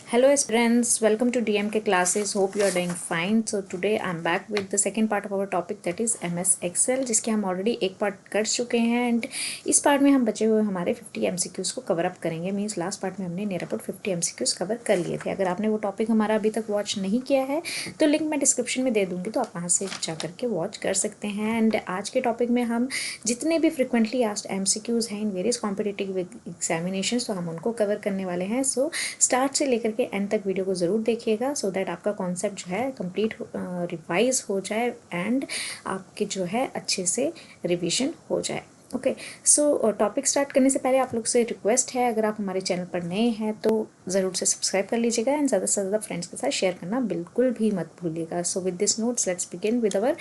Hello friends, welcome to DMK classes. Hope you are doing fine. So today I'm back with the second part of our topic that is MS Excel, जिसके हम already एक part कर चुके हैं and इस part में हम बचे हुए हमारे 50 MCQs को कवर अप करेंगे। मीन्स लास्ट पार्ट में हमने नियर अबाउट 50 MCQs कवर कर लिए थे। अगर आपने वो टॉपिक हमारा अभी तक वॉच नहीं किया है तो लिंक मैं डिस्क्रिप्शन में दे दूँगी, तो आप वहाँ से जा करके वॉच कर सकते हैं। एंड आज के टॉपिक में हम जितने भी फ्रिक्वेंटली आस्क्ड MCQs हैं इन वेरियस कॉम्पिटिटिव एग्जामिनेशन, तो हम उनको कवर करने वाले हैं। सो स्टार्ट से लेकर के एंड तक वीडियो को ज़रूर देखिएगा सो दैट आपका कॉन्सेप्ट जो है कंप्लीट रिवाइज हो जाए एंड आपके जो है अच्छे से रिवीजन हो जाए। ओके, सो टॉपिक स्टार्ट करने से पहले आप लोग से रिक्वेस्ट है, अगर आप हमारे चैनल पर नए हैं तो ज़रूर से सब्सक्राइब कर लीजिएगा एंड ज़्यादा से ज़्यादा फ्रेंड्स के साथ शेयर करना बिल्कुल भी मत भूलिएगा। So with this notes let's begin with our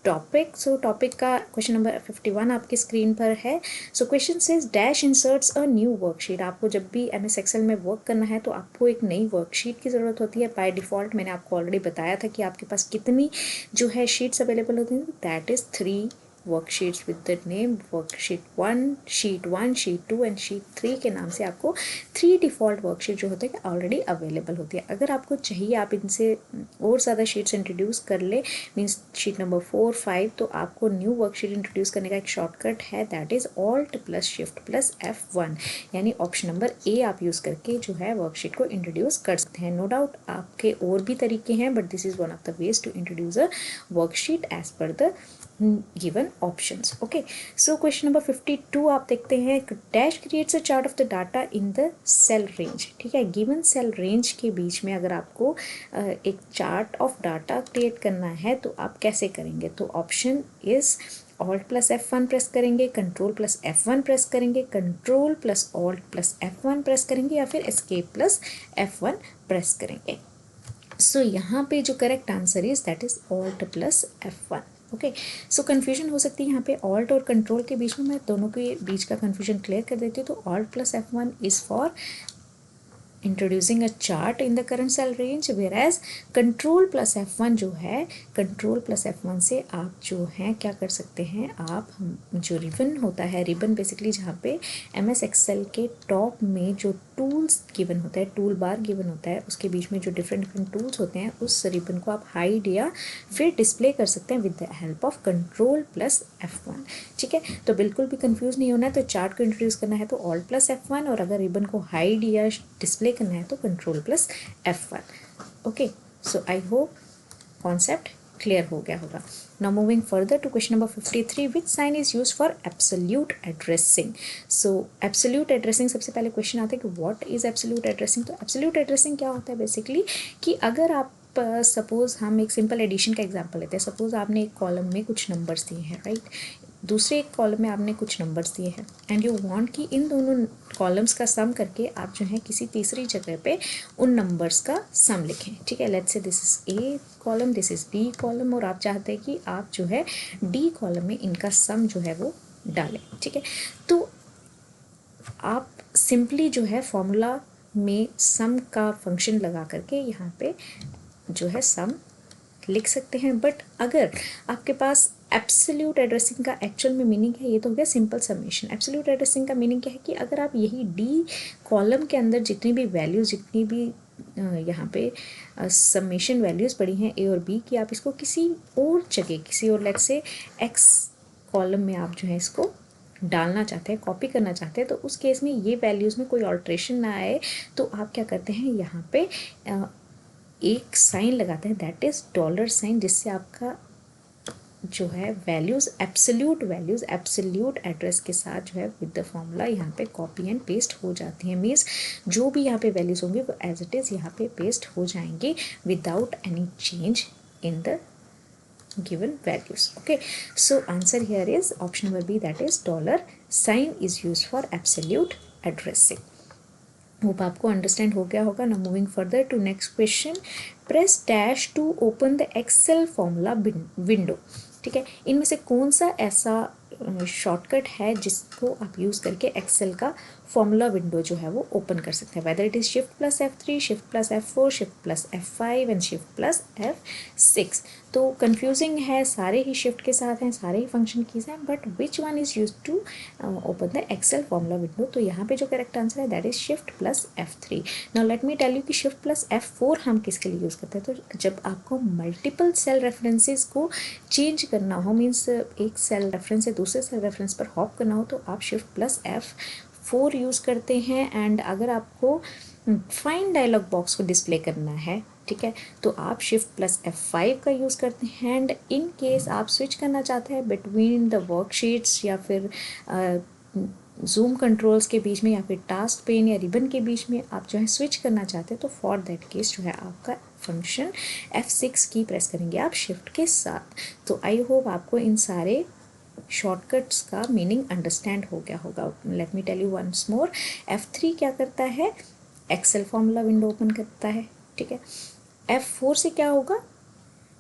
topic. So topic का क्वेश्चन नंबर 51 आपकी स्क्रीन पर है। So question says dash inserts a new worksheet. आपको जब भी MS एक्सेल में वर्क करना है तो आपको एक नई वर्कशीट की ज़रूरत होती है। बाय डिफ़ॉल्ट मैंने आपको ऑलरेडी बताया था कि आपके पास कितनी जो है शीट्स अवेलेबल होती हैं, that is 3 worksheets with the name worksheet 1, sheet 2 and sheet 3 के नाम से आपको 3 डिफ़ॉल्ट वर्कशीट जो होते हैं ऑलरेडी अवेलेबल होती है। अगर आपको चाहिए आप इनसे और ज़्यादा शीट्स इंट्रोड्यूस कर ले, मीन्स शीट नंबर 4, 5, तो आपको न्यू वर्कशीट इंट्रोड्यूस करने का एक शॉर्टकट है, that is alt plus shift plus F1, यानी ऑप्शन नंबर ए आप यूज़ करके जो है वर्कशीट को इंट्रोड्यूस कर सकते हैं। नो डाउट आपके और भी तरीके हैं, but this is one of the ways to introduce a worksheet as per the given options. Okay, so question number 52 आप देखते हैं, dash creates a chart of the data in the cell range. ठीक है, given cell range के बीच में अगर आपको एक चार्ट ऑफ डाटा क्रिएट करना है तो आप कैसे करेंगे? तो option is alt plus F1 press करेंगे, कंट्रोल प्लस F1 प्रेस करेंगे, control plus alt plus F1 press करेंगे, या फिर एस्केप प्लस F1 प्रेस करेंगे। सो यहाँ पे जो correct answer is that is alt plus F1। Okay, so confusion हो सकती है यहाँ पे ऑल्ट और कंट्रोल के बीच में, मैं दोनों के बीच का कन्फ्यूजन क्लियर कर देती हूँ। तो alt plus F1 is for introducing a chart in the current cell range, whereas control plus F1 जो है, कंट्रोल प्लस F1 से आप जो है क्या कर सकते हैं, आप जो रिबन होता है, रिबन बेसिकली जहाँ पे MS एक्सेल के टॉप में जो टूल्स गिवन होता है, टूल बार गिवन होता है, उसके बीच में जो डिफरेंट टूल्स होते हैं, उस रिबन को आप हाइड या फिर डिस्प्ले कर सकते हैं with the help of control plus F1। ठीक है, तो बिल्कुल भी कंफ्यूज नहीं होना है। तो चार्ट को इंट्रोड्यूस करना है तो ऑल्ट प्लस F1, और अगर रिबन को हाइड या डिस्प्ले करना है तो control plus F1। Okay, so I hope concept clear हो गया होगा। Now moving further to question number 53, which sign is use for absolute addressing. So absolute addressing, सबसे पहले क्वेश्चन आता है कि व्हाट इज एब्सोल्यूट एड्रेसिंग। तो एब्सोल्यूट एड्रेसिंग क्या होता है बेसिकली, कि अगर आप सपोज हम एक सिंपल एडिशन का एग्जांपल लेते हैं। सपोज आपने एक कॉलम में कुछ नंबर्स दिए हैं, राइट, दूसरे एक कॉलम में आपने कुछ नंबर्स दिए हैं एंड यू वांट कि इन दोनों कॉलम्स का सम करके आप जो है किसी तीसरी जगह पे उन नंबर्स का सम लिखें। ठीक है, let's say this is A column, this is B column, और आप चाहते हैं कि आप जो है डी कॉलम में इनका सम जो है वो डालें। ठीक है, तो आप सिंपली जो है फॉर्मूला में सम का फंक्शन लगा करके यहाँ पे जो है सम लिख सकते हैं। बट अगर आपके पास एब्सोल्यूट एड्रेसिंग का एक्चुअल में मीनिंग है, ये तो हो गया सिंपल समेशन। एब्सोल्यूट एड्रेसिंग का मीनिंग क्या है कि अगर आप यही डी कॉलम के अंदर जितनी भी वैल्यूज़, जितनी भी यहाँ पे समेशन वैल्यूज़ पड़ी हैं ए और बी की, आप इसको किसी और जगह, किसी और लेट्स से एक्स कॉलम में आप जो है इसको डालना चाहते हैं, कॉपी करना चाहते हैं, तो उस केस में ये वैल्यूज़ में कोई ऑल्ट्रेशन ना आए तो आप क्या करते हैं, यहाँ पे एक साइन लगाते हैं, दैट इज़ डॉलर साइन, जिससे आपका जो है वैल्यूज़ एब्सोल्यूट एड्रेस के साथ जो है विद द फॉर्मूला यहाँ पे कॉपी एंड पेस्ट हो जाती हैं। मीन्स जो भी यहाँ पे वैल्यूज़ होंगे वो एज इट इज़ यहाँ पे पेस्ट हो जाएंगे without any change in the given values. Okay, so answer here is option number B, that is dollar sign is used for absolute addressing. Hope आपको अंडरस्टैंड हो गया होगा। ना moving further to next question, press dash to open the Excel formula window. ठीक है, इनमें से कौन सा ऐसा शॉर्टकट है जिसको आप यूज़ करके एक्सेल का फॉर्मूला विंडो जो है वो ओपन कर सकते हैं, whether it is shift plus F3, shift plus F4, shift plus F5 and shift plus F6। तो कन्फ्यूजिंग है, सारे ही शिफ्ट के साथ हैं, सारे ही फंक्शन कीज हैं, but which one is use to open the Excel formula window. तो यहाँ पे जो करेक्ट आंसर है that is shift plus F3। Now let me tell you कि शिफ्ट प्लस F4 हम किसके लिए यूज़ करते हैं। तो जब आपको मल्टीपल सेल रेफरेंसेस को चेंज करना हो, मीन्स एक सेल रेफरेंस से दूसरे सेल रेफरेंस पर हॉप करना हो, तो आप शिफ्ट प्लस F4 यूज़ करते हैं। एंड अगर आपको फाइंड डायलॉग बॉक्स को डिस्प्ले करना है, ठीक है, तो आप शिफ्ट प्लस F5 का यूज़ करते हैं। एंड इन केस आप स्विच करना चाहते हैं बिटवीन द वर्कशीट्स या फिर जूम कंट्रोल्स के बीच में या फिर टास्क पेन या रिबन के बीच में आप जो है स्विच करना चाहते हैं, तो फॉर दैट केस जो है आपका फंक्शन F6 की प्रेस करेंगे आप शिफ्ट के साथ। तो आई होप आपको इन सारे शॉर्टकट्स का मीनिंग अंडरस्टैंड हो गया होगा। Let me tell you once more. F3 क्या करता है, एक्सेल फॉर्मूला विंडो ओपन करता है, ठीक है। F4 से क्या होगा,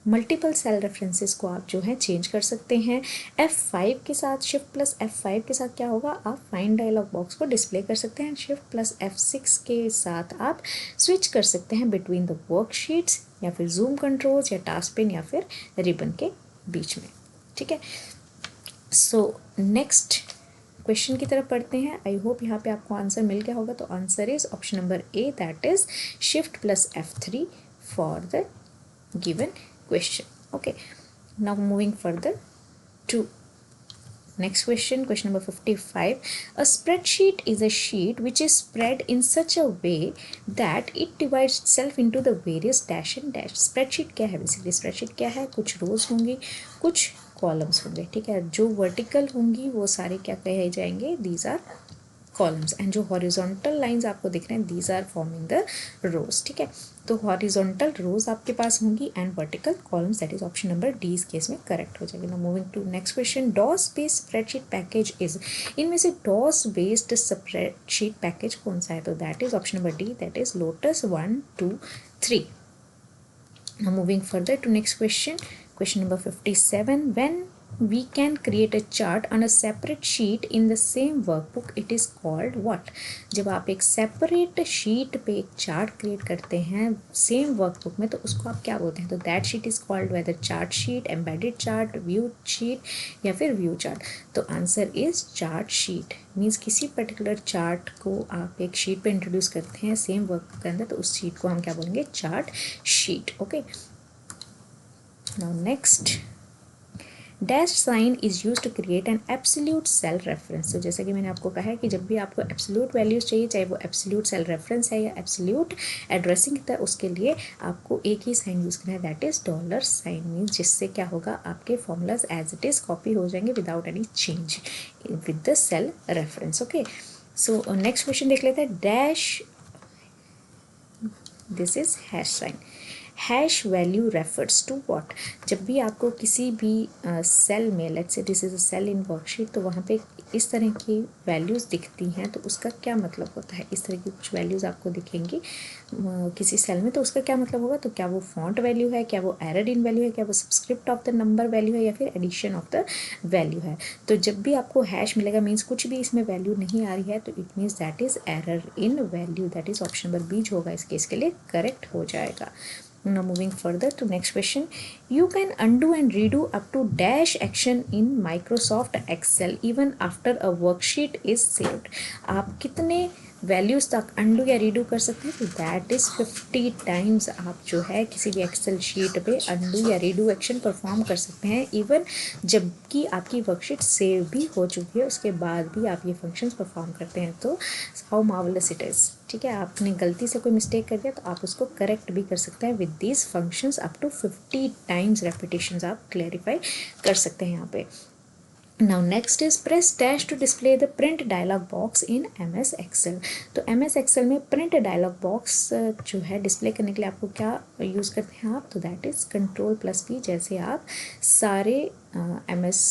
मल्टीपल सेल रेफरेंसेस को आप जो है चेंज कर सकते हैं। F5 के साथ शिफ्ट प्लस F5 के साथ क्या होगा, आप फाइंड डायलॉग बॉक्स को डिस्प्ले कर सकते हैं। शिफ्ट प्लस F6 के साथ आप स्विच कर सकते हैं बिटवीन द वर्कशीट्स या फिर जूम कंट्रोल्स या टास्क पेन या फिर रिबन के बीच में, ठीक है। सो नेक्स्ट क्वेश्चन की तरफ पढ़ते हैं। आई होप यहाँ पे आपको आंसर मिल गया होगा। तो answer is option number A, that is shift plus F3 for the given question. Okay, now moving further to next question, question number 55. A spreadsheet is a sheet which is spread in such a way that it divides itself into the various dash and dash. spreadsheet क्या है, basically spreadsheet क्या है, कुछ रोज होंगी, कुछ columns होंगे, ठीक है। जो वर्टिकल होंगी वो सारे क्या कहे जाएंगे, दीज आर कॉलम्स, एंड जो हॉरिजॉन्टल लाइंस आपको दिख रहे हैं these are forming the rows, ठीक है। तो हॉरिजॉन्टल रोज आपके पास होंगी and vertical columns, that is option number D इस केस में करेक्ट हो जाएगा। Now moving to next question. DOS based spreadsheet package is, इनमें से डॉस बेस्ड स्प्रेडशीट पैकेज कौन सा है, तो that is option number D, that is lotus 1, 2, 3। Now moving further to next question, question number 57. When we can create a chart on a separate sheet in the same workbook, it is called what? जब आप एक separate sheet पे एक chart create करते हैं same workbook में, तो उसको आप क्या बोलते हैं, तो that sheet is called whether chart sheet, embedded chart, view sheet या फिर व्यू चार्ट। तो answer is chart sheet. Means किसी पर्टिकुलर चार्ट को आप एक शीट पे इंट्रोड्यूस करते हैं सेम वर्कबुक के अंदर, तो उस शीट को हम क्या बोलेंगे, chart sheet. Okay, now next, dash sign is use to create an absolute cell reference. तो जैसे कि मैंने आपको कहा है कि जब भी आपको एब्सोल्यूट वैल्यूज़ चाहिए, चाहे वो एब्सोल्यूट सेल रेफरेंस है या एब्सोल्यूट एड्रेसिंग है, उसके लिए आपको एक ही साइन यूज़ करना है, that is dollar sign. Means जिससे क्या होगा, आपके formulas as it is copy हो जाएंगे without any change with the cell reference. Okay, so next question देख लेते हैं। Dash, this is hash sign. Hash value refers to what. जब भी आपको किसी भी सेल में, let's say this is a cell in worksheet, तो वहाँ पे इस तरह की वैल्यूज़ दिखती हैं, तो उसका क्या मतलब होता है। इस तरह की कुछ वैल्यूज़ आपको दिखेंगी किसी सेल में, तो उसका क्या मतलब होगा, तो क्या वो फॉन्ट वैल्यू है, क्या वो एरर इन वैल्यू है, क्या वो subscript of the number value है, या फिर एडिशन ऑफ द वैल्यू है। तो जब भी आपको हैश मिलेगा, मीन्स कुछ भी इसमें वैल्यू नहीं आ रही है, तो it means that is error in value, that is option number B जो होगा इस केस के लिए करेक्ट हो जाएगा। Now moving further to next question. You can undo and redo up to dash action in Microsoft Excel even after a worksheet is saved. आप कितने values तक अंडू या रीडू कर सकते हैं, तो दैट इज़ 50 टाइम्स आप जो है किसी भी एक्सेल शीट पे अंडू या रीडू एक्शन परफॉर्म कर सकते हैं, इवन जबकि आपकी वर्कशीट सेव भी हो चुकी है, उसके बाद भी आप ये फंक्शंस परफॉर्म करते हैं। तो हाउ मार्वलस इट इज़, ठीक है। आपने गलती से कोई मिस्टेक कर दिया तो आप उसको करेक्ट भी कर सकते हैं with these functions up to 50 times repetitions आप क्लैरिफाई कर सकते हैं यहाँ पे। Now next is press dash to display the print dialog box in MS Excel. तो MS एक्सेल में प्रिंट डायलॉग बॉक्स जो है डिस्प्ले करने के लिए आपको क्या यूज़ करते हैं आप, तो दैट इज़ Ctrl+P। जैसे आप सारे MS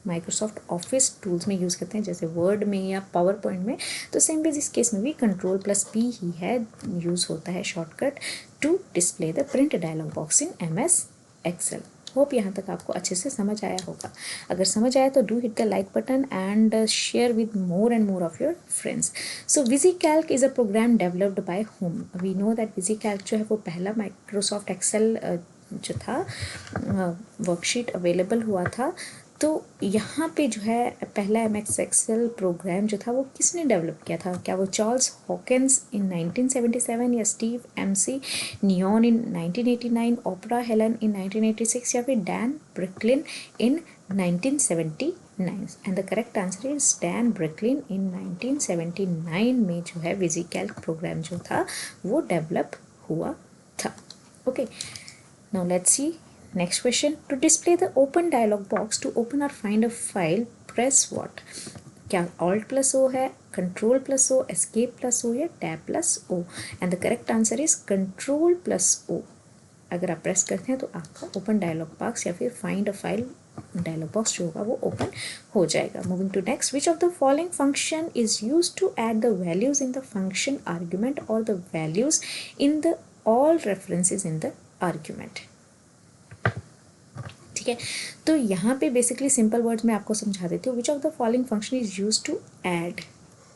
माइक्रोसॉफ्ट ऑफिस टूल्स में यूज़ करते हैं, जैसे वर्ड में या पावर पॉइंट में, तो सेम बेस इस केस में भी Ctrl+P ही है यूज़ होता है shortcut to display the print dialog box in MS Excel. Hope यहाँ तक आपको अच्छे से समझ आया होगा। अगर समझ आया तो do hit the like button and share with more and more of your friends. So VisiCalc is a program developed by whom. We know that VisiCalc जो है वो पहला माइक्रोसॉफ्ट एक्सेल जो था वर्कशीट अवेलेबल हुआ था। तो यहाँ पे जो है पहला MS एक्सेल प्रोग्राम जो था वो किसने डेवलप किया था? क्या वो चार्ल्स हॉकिंस इन 1977 या Steve MC Neon in 1989, Oprah Helen in 1986 या फिर Dan Bricklin in 1979? And the correct answer is Dan Bricklin in 1979 में जो है विजीकैल्क प्रोग्राम जो था वो डेवलप हुआ था। Okay, now let's see next question. To display the open dialog box to open or find a file, press what? क्या Alt plus O है, Control plus O, Escape plus O या Tab plus O? And the correct answer is Control plus O. अगर आप press करते हैं तो आपका open dialogue box या फिर find a file dialog box जो होगा वो ओपन हो जाएगा। Moving to next, which of the following function is use to add the values in the function argument और the values in the all references in the argument? ठीक है, तो यहाँ पे बेसिकली सिंपल वर्ड्स में आपको समझा देती हूँ। Which of the following function is use to add.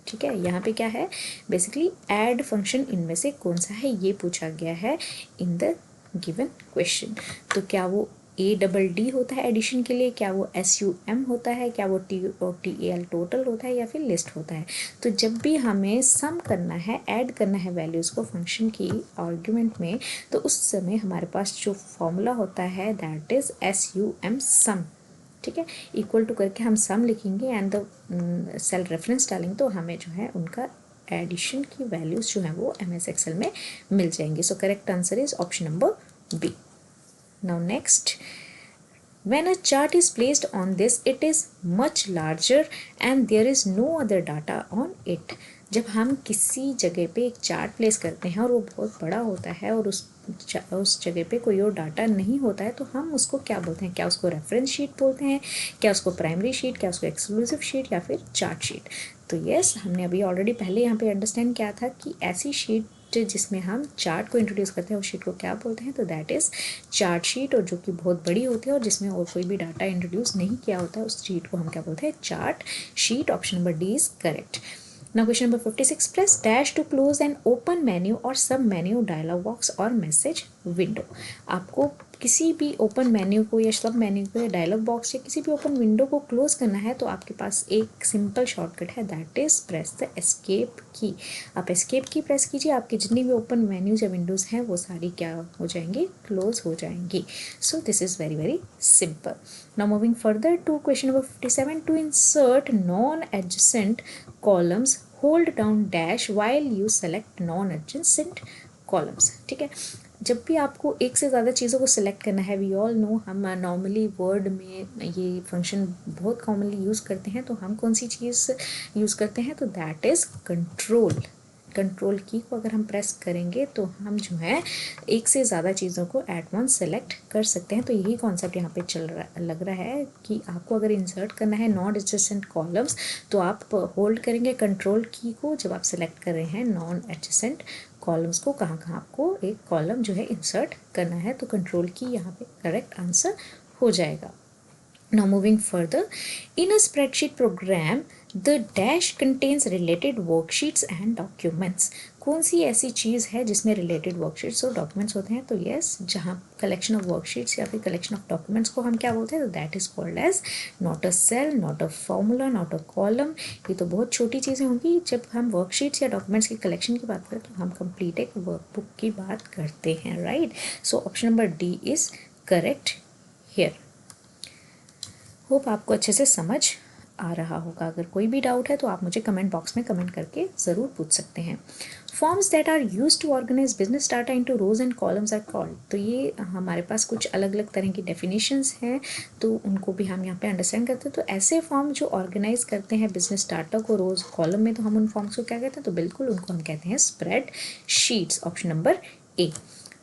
ठीक है, यहाँ पे क्या है, बेसिकली ऐड फंक्शन इनमें से कौन सा है ये पूछा गया है इन द गिवन क्वेश्चन। तो क्या वो ADD होता है एडिशन के लिए, क्या वो SUM होता है, क्या वो TOTAL टोटल होता है या फिर लिस्ट होता है? तो जब भी हमें सम करना है, ऐड करना है वैल्यूज़ को फंक्शन की आर्ग्यूमेंट में, तो उस समय हमारे पास जो फॉर्मूला होता है दैट इज़ SUM सम। ठीक है, इक्वल टू करके हम सम लिखेंगे एंड द सेल रेफरेंस डालेंगे तो हमें जो है उनका एडिशन की वैल्यूज़ जो है वो MS एक्सेल में मिल जाएंगे। So correct answer is option number B. Now next, when a chart is placed on this, it is much larger and there is no other data on it. जब हम किसी जगह पे एक चार्ट प्लेस करते हैं और वो बहुत बड़ा होता है और उस जगह पे कोई और डाटा नहीं होता है तो हम उसको क्या बोलते हैं? क्या उसको रेफरेंस शीट बोलते हैं, क्या उसको प्राइमरी शीट, क्या उसको एक्सक्लूसिव शीट या फिर चार्ट शीट? तो यस, हमने अभी ऑलरेडी पहले यहाँ पे अंडरस्टैंड किया था कि ऐसी शीट जिसमें हम चार्ट को इंट्रोड्यूस करते हैं उस शीट को क्या बोलते हैं? तो दैट इज़ चार्ट शीट, और जो कि बहुत बड़ी होती है और जिसमें और कोई भी डाटा इंट्रोड्यूस नहीं किया होता है उस शीट को हम क्या बोलते हैं? Chart sheet. Option number D is correct. Now question number 56, press dash to close an open menu or sub menu dialog box or message window. आपको किसी भी ओपन मेन्यू को या सब मेन्यू को या डायलॉग बॉक्स या किसी भी ओपन विंडो को क्लोज करना है तो आपके पास एक सिंपल शॉर्टकट है that is press the escape की। आप एस्केप की प्रेस कीजिए, आपकी जितनी भी ओपन मेन्यूज या विंडोज़ हैं वो सारी क्या हो जाएंगी? क्लोज हो जाएंगी। So this is very very simple. Now moving further to question number 57, to insert non-adjacent columns, hold down dash while you select non-adjacent columns. ठीक है, जब भी आपको एक से ज़्यादा चीज़ों को सिलेक्ट करना है, वी ऑल नो हम नॉर्मली वर्ड में ये फंक्शन बहुत कॉमनली यूज़ करते हैं, तो हम कौन सी चीज़ यूज़ करते हैं? तो दैट इज़ कंट्रोल। कंट्रोल की को अगर हम प्रेस करेंगे तो हम जो है एक से ज़्यादा चीज़ों को एट वंस सेलेक्ट कर सकते हैं। तो यही कॉन्सेप्ट यहाँ पे लग रहा है कि आपको अगर इंसर्ट करना है नॉन एडजेसेंट कॉलम्स तो आप होल्ड करेंगे कंट्रोल की को जब आप सेलेक्ट कर रहे हैं नॉन एडजेसेंट कॉलम्स को, कहाँ कहाँ आपको एक कॉलम जो है इंसर्ट करना है, तो कंट्रोल की यहाँ पे करेक्ट आंसर हो जाएगा। Now moving further, in a spreadsheet program, the dash contains related worksheets and documents. कौन सी ऐसी चीज़ है जिसमें related worksheets और documents होते हैं? तो yes, जहाँ collection of worksheets या फिर collection of documents को हम क्या बोलते हैं? तो that is called as not a cell, not a formula, not a column. ये तो बहुत छोटी चीज़ें होंगी। जब हम worksheets या documents की collection की बात करें तो हम complete एक workbook की बात करते हैं, right? So option number D is correct here. Hope आपको अच्छे से समझ आ रहा होगा। अगर कोई भी डाउट है तो आप मुझे कमेंट बॉक्स में कमेंट करके ज़रूर पूछ सकते हैं। Forms that are use to organise business data into rows and columns are called. तो ये हमारे पास कुछ अलग अलग तरह की डेफिनेशंस हैं, तो उनको भी हम यहाँ पे अंडरस्टैंड करते हैं। तो ऐसे फॉर्म जो ऑर्गेनाइज करते हैं बिजनेस डाटा को रोज कॉलम में, तो हम उन फॉर्म्स को क्या कहते हैं? तो बिल्कुल उनको हम कहते हैं spread sheets. Option number A.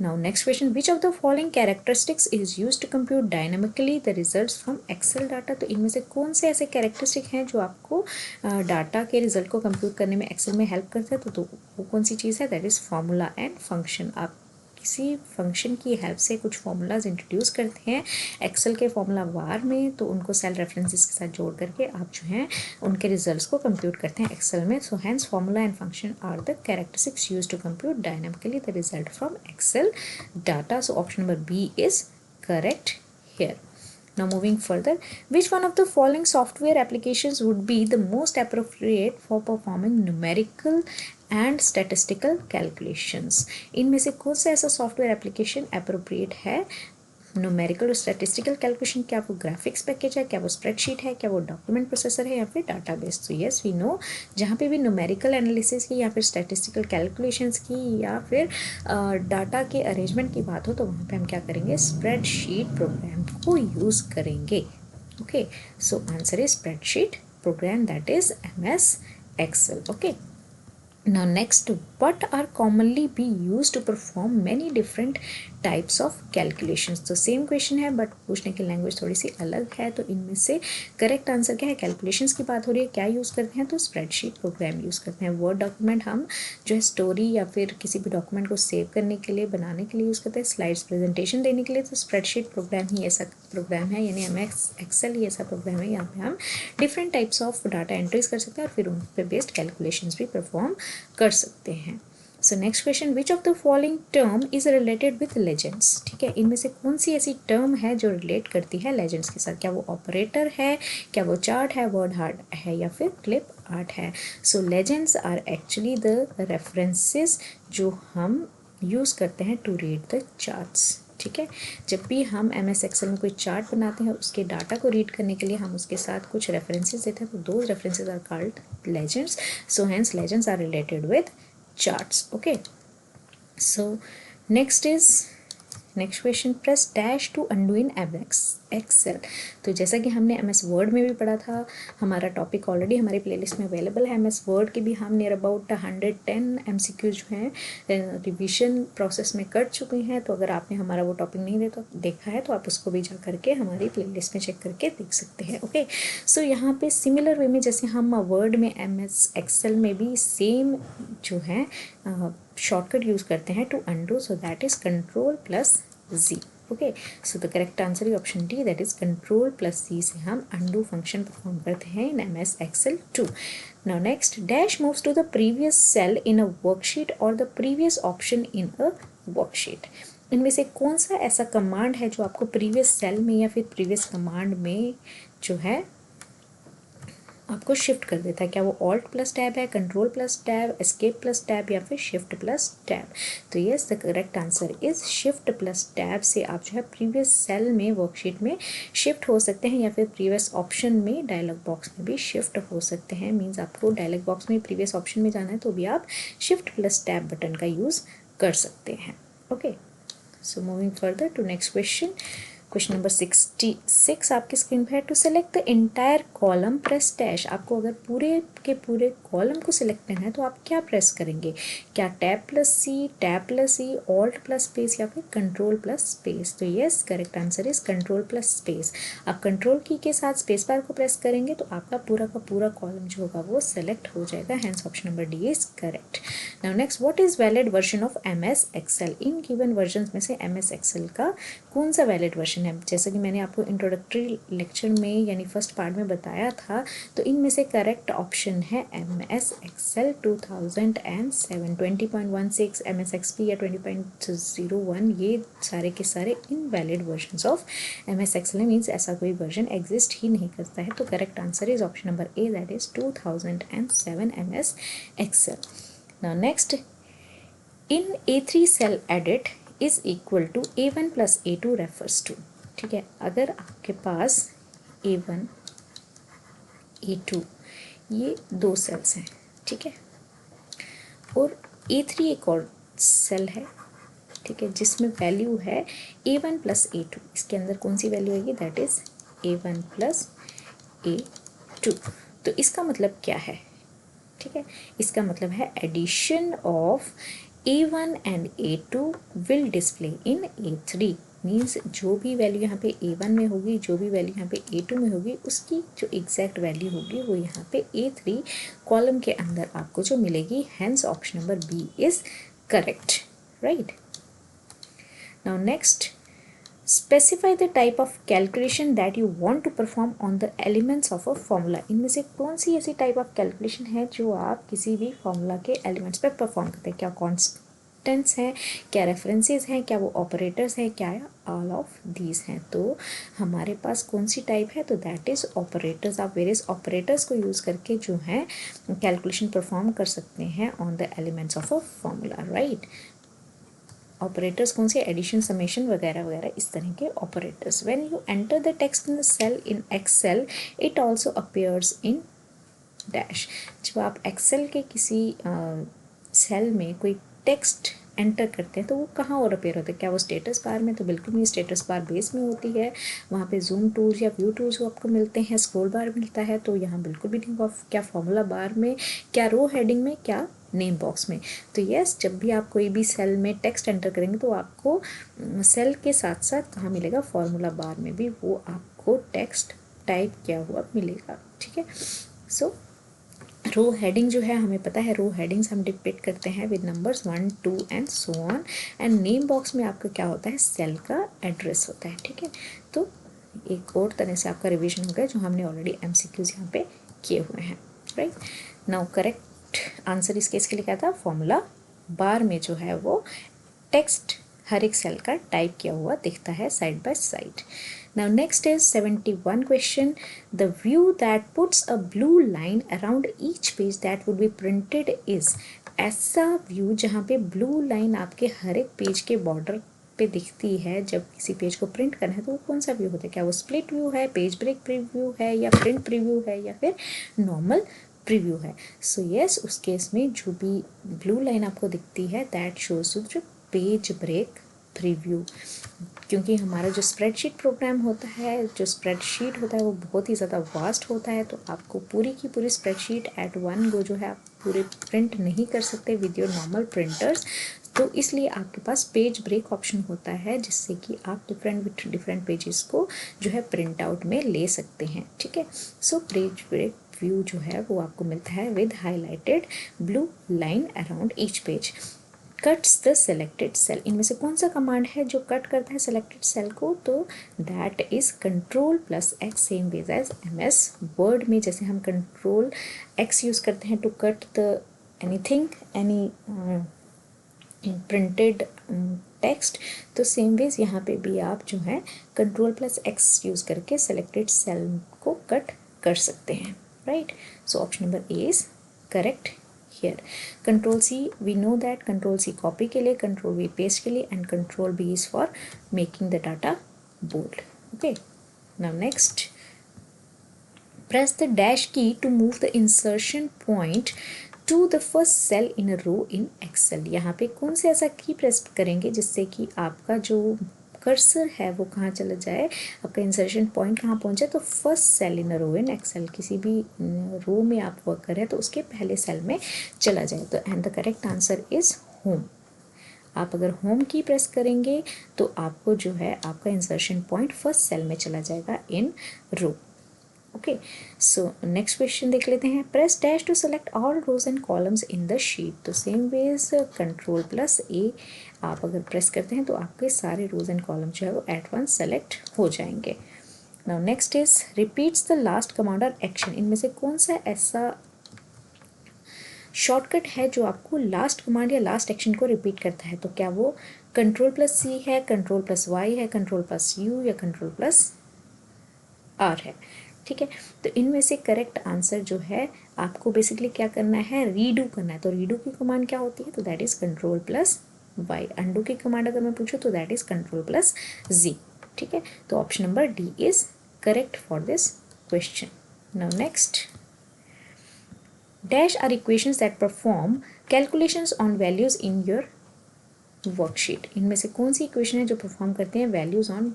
Now next question, which of the following characteristics is used to compute dynamically the results from Excel data? तो इनमें से कौन से ऐसे कैरेक्टरिस्टिक हैं जो आपको डाटा के रिजल्ट को कंप्यूट करने में एक्सेल में हेल्प करते हैं? तो वो कौन सी चीज़ है? That is formula and function. आप किसी फंक्शन की हेल्प से कुछ फॉर्मूलाज इंट्रोड्यूस करते हैं एक्सेल के फॉर्मूला वार में, तो उनको सेल रेफरेंसेस के साथ जोड़ करके आप जो हैं उनके रिजल्ट्स को कंप्यूट करते हैं एक्सेल में. So hence formula and function are the characteristics use to compute dynamically the result from Excel data. So option number B is correct here. Now moving further, which one of the following software applications would be the most appropriate for performing numerical and statistical calculations? इनमें से कौन सा ऐसा software application appropriate है numerical और statistical calculation? क्या वो graphics package है, क्या वो स्प्रेडशीट है, क्या वो डॉक्यूमेंट प्रोसेसर है या फिर डाटाबेस? तो यस वी नो, जहाँ पे भी न्यूमेरिकल एनालिसिस की या फिर स्टैटिस्टिकल कैलकुलेशंस की या फिर डाटा के अरेंजमेंट की बात हो तो वहाँ पे हम क्या करेंगे, स्प्रेडशीट प्रोग्राम को यूज़ करेंगे. Okay, so answer is spreadsheet program, that is MS Excel. Okay. Now next, what are commonly be used to perform many different types of calculations? तो सेम क्वेश्चन है बट पूछने की language थोड़ी सी अलग है. तो इनमें से करेक्ट आंसर क्या है? कैलकुलेशंस की बात हो रही है, क्या यूज़ करते हैं? तो स्प्रेडशीट प्रोग्राम यूज़ करते हैं. वर्ड डॉक्यूमेंट हम जो है स्टोरी या फिर किसी भी डॉक्यूमेंट को सेव करने के लिए, बनाने के लिए यूज़ करते हैं. स्लाइड्स प्रेजेंटेशन देने के लिए तो स्प्रेडशीट प्रोग्राम ही ऐसा प्रोग्राम है, यानी MS Excel ही ऐसा प्रोग्राम है. यहाँ पे हम different types of data entries कर सकते हैं और फिर उन पर बेस्ड कैलकुलेशंस भी परफॉर्म कर सकते हैं. सो next question, which of the following term is related with legends? ठीक है, इनमें से कौन सी ऐसी टर्म है जो रिलेट करती है लेजेंड्स के साथ? क्या वो ऑपरेटर है, क्या वो चार्ट है, वर्ड आर्ट है या फिर क्लिप आर्ट है? So legends are actually the references जो हम यूज़ करते हैं टू रीड द चार्ट्स. ठीक है, जब भी हम MS Excel में कोई चार्ट बनाते हैं उसके डाटा को रीड करने के लिए हम उसके साथ कुछ रेफरेंसेस देते हैं, तो दो references are called legends. So hence legends are related with charts. Okay, so next question, press dash to undo in MS Excel. तो जैसा कि हमने MS Word में भी पढ़ा था, हमारा टॉपिक ऑलरेडी हमारी प्लेलिस्ट में अवेलेबल है. MS Word के भी हम नियर अबाउट 110 MCQ जो हैं रिवीजन प्रोसेस में कर चुके हैं. तो अगर आपने हमारा वो टॉपिक नहीं देखा है तो आप उसको भी जा करके हमारी प्लेलिस्ट में चेक करके देख सकते हैं. ओके, सो यहाँ पे सिमिलर वे में जैसे हम वर्ड में MS Excel में भी सेम जो है शॉर्टकट यूज़ करते हैं to undo. So that is Ctrl+Z. Okay, so the correct answer is option D, that is Ctrl+C से हम अंडू फंक्शन परफॉर्म करते हैं in MS Excel 2. Now next, dash moves to the previous cell in a worksheet और the previous option in a worksheet. इनमें से कौन सा ऐसा कमांड है जो आपको प्रीवियस सेल में या फिर प्रीवियस कमांड में जो है आपको शिफ्ट कर देता है? क्या वो Alt+Tab है, Ctrl+Tab, Escape+Tab या फिर Shift+Tab? तो yes, the correct answer is Shift+Tab से आप जो है प्रीवियस सेल में वर्कशीट में शिफ्ट हो सकते हैं या फिर प्रीवियस ऑप्शन में डायलॉग बॉक्स में भी शिफ्ट हो सकते हैं. मीन्स आपको डायलॉग बॉक्स में प्रीवियस ऑप्शन में जाना है तो भी आप Shift+Tab बटन का यूज़ कर सकते हैं. Okay, so moving further to next question. Question number 66 आपकी स्क्रीन पर है. To select the entire column press dash. आपको अगर पूरे के पूरे कॉलम को सिलेक्ट करना है तो आप क्या प्रेस करेंगे? क्या Tab+C, Tab+E, Alt+Space या फिर Ctrl+Space? तो yes, correct answer is Ctrl+Space. आप कंट्रोल की के साथ स्पेस बार को प्रेस करेंगे तो आपका पूरा का पूरा कॉलम जो होगा वो सेलेक्ट हो जाएगा. Hence option number D is correct. Now next, what is valid version of MS Excel? In given version में से MS Excel का कौन सा वैलिड वर्जन है? जैसा कि मैंने आपको इंट्रोडक्टरी लेक्चर में यानी फर्स्ट पार्ट में बताया था, तो इनमें से करेक्ट ऑप्शन है MS Excel 2007, 20.16, MS XP या 20.01. ये सारे के सारे invalid versions of MS Excel है. मीन्स ऐसा कोई वर्जन एग्जिस्ट ही नहीं करता है. तो correct answer is option number A, that is 2007 MS Excel. Now next, in A3 cell edit is equal to A1 + A2 refers to. ठीक है, अगर आपके पास A1 A2 ये दो सेल्स हैं, ठीक है, और A3 एक और सेल है, ठीक है, जिसमें वैल्यू है A1 + A2. इसके अंदर कौन सी वैल्यू आएगी? That is A1 + A2. तो इसका मतलब क्या है? ठीक है, इसका मतलब है addition of A1 and A2 will display in A3. Means जो भी वैल्यू यहाँ पे A1 में होगी, जो भी वैल्यू यहाँ पे A2 में होगी, उसकी जो एग्जैक्ट वैल्यू होगी वो यहाँ पे A3 कॉलम के अंदर आपको जो मिलेगी. Hence option number B is correct. Right. Now next, specify the type of calculation that you want to perform on the elements of a formula. इनमें से कौन सी ऐसी टाइप ऑफ कैलकुलेशन है जो आप किसी भी फॉर्मूला के एलिमेंट्स पे परफॉर्म करते हैं? क्या कॉन्स्टेंट्स हैं, क्या रेफरेंसेस हैं, क्या वो ऑपरेटर्स हैं, क्या ऑल ऑफ दीज हैं? तो हमारे पास कौन सी टाइप है? तो दैट इज़ ऑपरेटर्स। आप वेरियस ऑपरेटर्स को यूज़ करके जो है कैलकुलेशन परफॉर्म कर सकते हैं on the elements of a formula, right. Operators कौन से? एडिशन, समेशन वगैरह वगैरह, इस तरह के operators. When you enter the text in the cell in Excel, it also appears in dash. जब आप एक्सेल के किसी सेल में कोई टेक्स्ट एंटर करते हैं तो वो कहाँ और अपीयर होता है? क्या वो स्टेटस बार में? तो बिल्कुल नहीं, स्टेटस बार बेस में होती है, वहाँ पे जूम टूल्स या व्यू टूल्स आपको मिलते हैं, स्क्रॉल बार मिलता है, तो यहाँ बिल्कुल भी नहीं। क्या फॉर्मूला बार में, क्या रो हेडिंग में, क्या नेम बॉक्स में? तो यस, जब भी आप कोई भी सेल में टेक्स्ट एंटर करेंगे तो आपको सेल के साथ साथ कहाँ मिलेगा? फॉर्मूला बार में भी वो आपको टेक्स्ट टाइप किया हुआ मिलेगा, ठीक है। सो रो हेडिंग जो है, हमें पता है रो हेडिंग्स हम डिपिक्ट करते हैं with numbers 1 2 and so on. And name box में आपका क्या होता है? सेल का एड्रेस होता है, ठीक है। तो एक और तरह से आपका रिवीजन हो गया जो हमने ऑलरेडी MCQs यहाँ पे किए हुए हैं, राइट। नाउ करेक्ट आंसर इस केस के लिए क्या था? फॉर्मूला बार में जो है वो टेक्स्ट हर एक सेल का टाइप किया हुआ दिखता है side by side. Now next is 71 question. The view that puts a blue line around each page that would be printed is, ऐसा व्यू जहाँ पे ब्लू लाइन आपके हर एक पेज के बॉर्डर पे दिखती है जब किसी पेज को प्रिंट करना है, तो वो कौन सा व्यू होता है? क्या वो स्प्लिट व्यू है, पेज ब्रेक प्रीव्यू है, या प्रिंट प्रीव्यू है, या फिर नॉर्मल प्रीव्यू है? सो यस, उस केस में जो भी ब्लू लाइन आपको दिखती है दैट शोज जो पेज ब्रेक प्रीव्यू। क्योंकि हमारा जो स्प्रेडशीट प्रोग्राम होता है, जो स्प्रेडशीट होता है वो बहुत ही ज़्यादा वास्ट होता है, तो आपको पूरी की पूरी स्प्रेडशीट एट वन गो जो है आप पूरे प्रिंट नहीं कर सकते विद योर नॉर्मल प्रिंटर्स। तो इसलिए आपके पास पेज ब्रेक ऑप्शन होता है जिससे कि आप डिफरेंट पेजेस को जो है प्रिंट आउट में ले सकते हैं, ठीक है। सो पेज ब्रेक व्यू जो है वो आपको मिलता है with highlighted blue line around each page. Cuts the selected cell, इनमें से कौन सा कमांड है जो कट करता है सेलेक्टेड सेल को? तो that is Ctrl+X, same ways as MS word में जैसे हम Ctrl+X यूज़ करते हैं to cut the anything, any printed text, तो सेम वेज यहाँ पे भी आप जो है Ctrl+X यूज़ करके सेलेक्टेड सेल को कट कर सकते हैं, right. So option number A is correct here. Control+C, we know that Control+C copy के लिए, Control+V paste के लिए, and Control+B is for making the data bold. Okay. Now next, press the dash key to move the insertion point to the first cell in a row in Excel. यहाँ पे कौन से ऐसा की press करेंगे जिससे कि आपका जो कर्सर है वो कहाँ चला जाए, आपका इंसर्शन पॉइंट कहाँ पहुँचे? तो first cell in row in Excel, किसी भी रो में आप वर्क करें तो उसके पहले सेल में चला जाए। तो and the correct answer is home. आप अगर होम की प्रेस करेंगे तो आपको जो है आपका इंसर्शन पॉइंट फर्स्ट सेल में चला जाएगा in row. Okay, so next question देख लेते हैं। Press dash to select all rows and columns in the sheet. तो सेम वेज Ctrl+A आप अगर प्रेस करते हैं तो आपके सारे रोज एंड कॉलम जो है वो एट वंस सेलेक्ट हो जाएंगे। Now next is repeats the last command और एक्शन। इनमें से कौन सा ऐसा शॉर्टकट है जो आपको लास्ट कमांड या लास्ट एक्शन को रिपीट करता है? तो क्या वो Ctrl+C है, Ctrl+Y है, Ctrl+U या Ctrl+R है? ठीक है, तो इनमें से करेक्ट आंसर जो है आपको बेसिकली क्या करना है? रीडू करना है। तो रीडू की कमांड क्या होती है? तो दैट इज Ctrl+Y। अंडू की कमांड अगर मैं पूछूँ तो दैट इज Ctrl+Z। ठीक है, तो option number D is correct for this question. Now next, dash are equations that perform calculations on values in your worksheet. इनमें से कौन सी इक्वेशन है जो परफॉर्म करते हैं वैल्यूज ऑन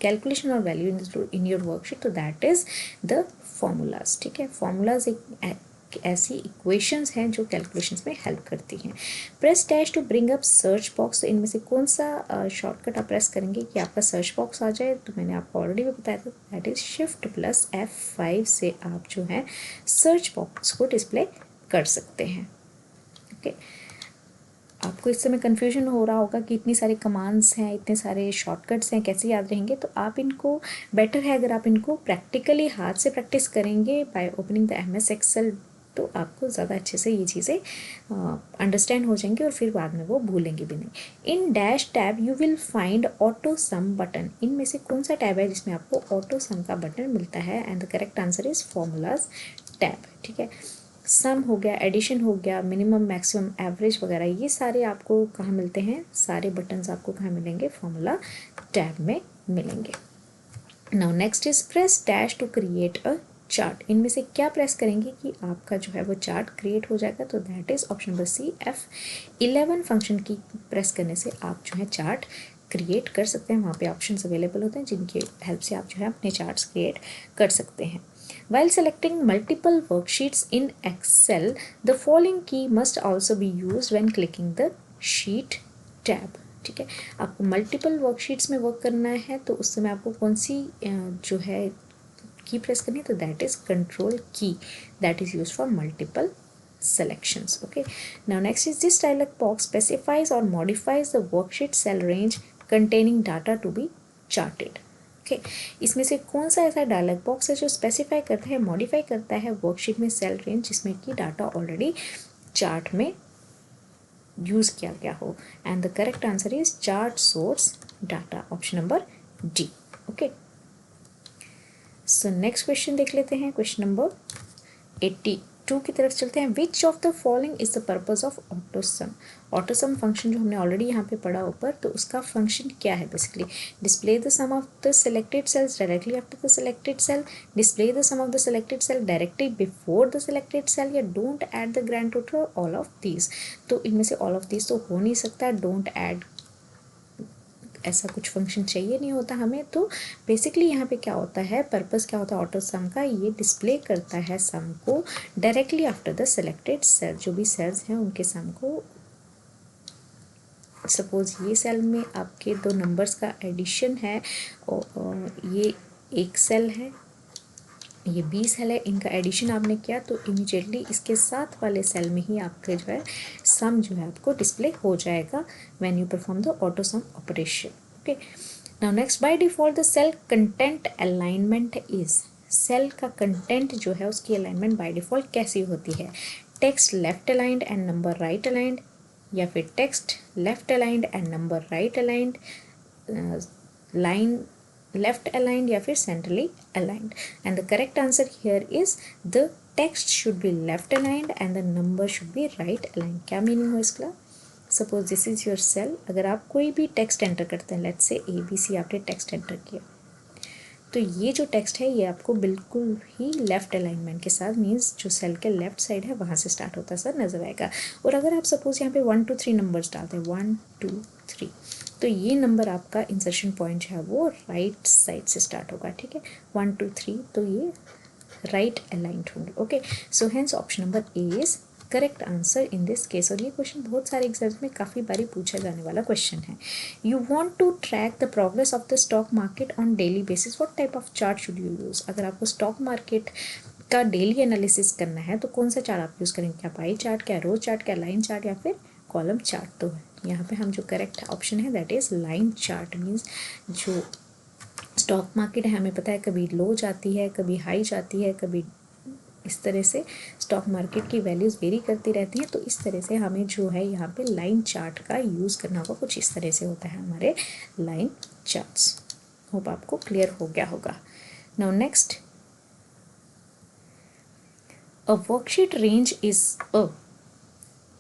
कैलकुलेशन और वैल्यू इन योर वर्कशीट? तो दैट इज द फॉर्मूलाज। ठीक है, फॉर्मूलाज एक ऐसी इक्वेशंस हैं जो कैलकुलेशंस में हेल्प करती हैं। Press dash to bring up search box. तो इनमें से कौन सा शॉर्टकट आप प्रेस करेंगे कि आपका सर्च बॉक्स आ जाए? तो मैंने आपको ऑलरेडी भी बताया था, दैट इज Shift+F5 से आप जो है सर्च बॉक्स को डिस्प्ले कर सकते हैं। ओके, आपको इस समय कन्फ्यूजन हो रहा होगा कि इतनी सारी कमांड्स हैं, इतने सारे शॉर्टकट्स हैं, कैसे याद रहेंगे। तो आप इनको, बेटर है अगर आप इनको प्रैक्टिकली हाथ से प्रैक्टिस करेंगे by opening the MS Excel, तो आपको ज़्यादा अच्छे से ये चीज़ें अंडरस्टैंड हो जाएंगी और फिर बाद में वो भूलेंगे भी नहीं। In dash tab you will find auto some button. इनमें से कौन सा टैब है जिसमें आपको ऑटो सम का बटन मिलता है? And the correct answer is formulas tab. ठीक है, सम हो गया, एडिशन हो गया, मिनिमम मैक्सिमम एवरेज वगैरह, ये सारे आपको कहाँ मिलते हैं? सारे बटन्स आपको कहाँ मिलेंगे? फॉर्मूला टैब में मिलेंगे। Now next is press dash to create a chart. इनमें से क्या प्रेस करेंगे कि आपका जो है वो चार्ट क्रिएट हो जाएगा? तो that is option number C, F11 function key press करने से आप जो है चार्ट क्रिएट कर सकते हैं। वहाँ पे ऑप्शंस अवेलेबल होते हैं जिनकी हेल्प से आप जो है अपने चार्ट्स क्रिएट कर सकते हैं। While selecting multiple worksheets in Excel, the following key must also be used when clicking the Sheet tab. ठीक है, आपको मल्टीपल वर्कशीट्स में वर्क करना है तो उस समय आपको कौन सी जो है की प्रेस करनी है? तो दैट इज कंट्रोल की, that is use for multiple selections. Okay, now next is this dialog box specifies or modifies the worksheet cell range containing data to be charted. Okay, इसमें से कौन सा ऐसा डायलॉग बॉक्स है जो specify करता है, मॉडिफाई करता है वर्कशीट में सेल रेंज जिसमें कि डाटा ऑलरेडी चार्ट में यूज़ किया गया हो? And the correct answer is chart source data, option number D. Okay, so next question देख लेते हैं, क्वेश्चन नंबर 82 की तरफ चलते हैं। Which of the following is the purpose of AutoSum? AutoSum function जो हमने ऑलरेडी यहाँ पे पढ़ा ऊपर, तो उसका फंक्शन क्या है? Basically display the sum of the selected cells directly after the selected cell, display the sum of the selected cell directly before the selected cell, या don't add the grand total all of these. तो इनमें से all of these तो हो नहीं सकता, don't add ऐसा कुछ फंक्शन चाहिए नहीं होता हमें। तो बेसिकली यहाँ पे क्या होता है, पर्पस क्या होता है ऑटो सम का? ये डिस्प्ले करता है सम को directly after the selected cell. जो भी सेल्स हैं उनके सम को, सपोज ये सेल में आपके दो नंबर्स का एडिशन है और ये एक सेल है, ये 20 सेल है, इनका एडिशन आपने किया तो इमीडिएटली इसके साथ वाले सेल में ही आपके जो है सम जो है आपको डिस्प्ले हो जाएगा when you perform the auto sum operation. Okay, now next, by default the cell content alignment is. Cell का कंटेंट जो है उसकी अलाइनमेंट बाय डिफॉल्ट कैसी होती है? Text left aligned and number right aligned, या फिर text left aligned and number right aligned, line left aligned, या फिर centrally aligned? And the correct answer here is the text should be left aligned and the number should be right aligned. क्या meaning हो इसका? Suppose this is your cell, अगर आप कोई भी text enter करते हैं, लेट्स से ABC आपने टेक्स्ट एंटर किया, तो ये जो टेक्स्ट है ये आपको बिल्कुल ही लेफ़्ट अलाइनमेंट के साथ, मीन्स जो सेल के लेफ्ट साइड है वहाँ से स्टार्ट होता सर नज़र आएगा। और अगर आप सपोज यहाँ पे 1 2 3 नंबर्स डालते हैं, 1 2 3, तो ये नंबर आपका इंसर्शन पॉइंट है वो राइट साइड से स्टार्ट होगा। ठीक है, 1 2 3, तो ये राइट अलाइंड होंगे। Okay, so hence option number A is correct answer in this case. और ये क्वेश्चन बहुत सारे एग्जाम्स में काफ़ी बारी पूछा जाने वाला क्वेश्चन है। You want to track the progress of the stock market on daily basis, what type of chart should you use? अगर आपको स्टॉक मार्केट का डेली एनालिसिस करना है तो कौन सा चार्ट आप यूज़ करेंगे? क्या पाई चार्ट, क्या रो चार्ट, क्या लाइन चार्ट, या फिर कॉलम चार्ट? तो यहाँ पे हम जो करेक्ट ऑप्शन है that is line chart. Means जो स्टॉक मार्केट है हमें पता है कभी लो जाती है, कभी हाई जाती है, कभी इस तरह से स्टॉक मार्केट की वैल्यूज़ वेरी करती रहती हैं। तो इस तरह से हमें जो है यहाँ पे लाइन चार्ट का यूज़ करना होगा। कुछ इस तरह से होता है हमारे लाइन चार्ट्स। होप आपको क्लियर हो गया होगा। Now next, a worksheet range is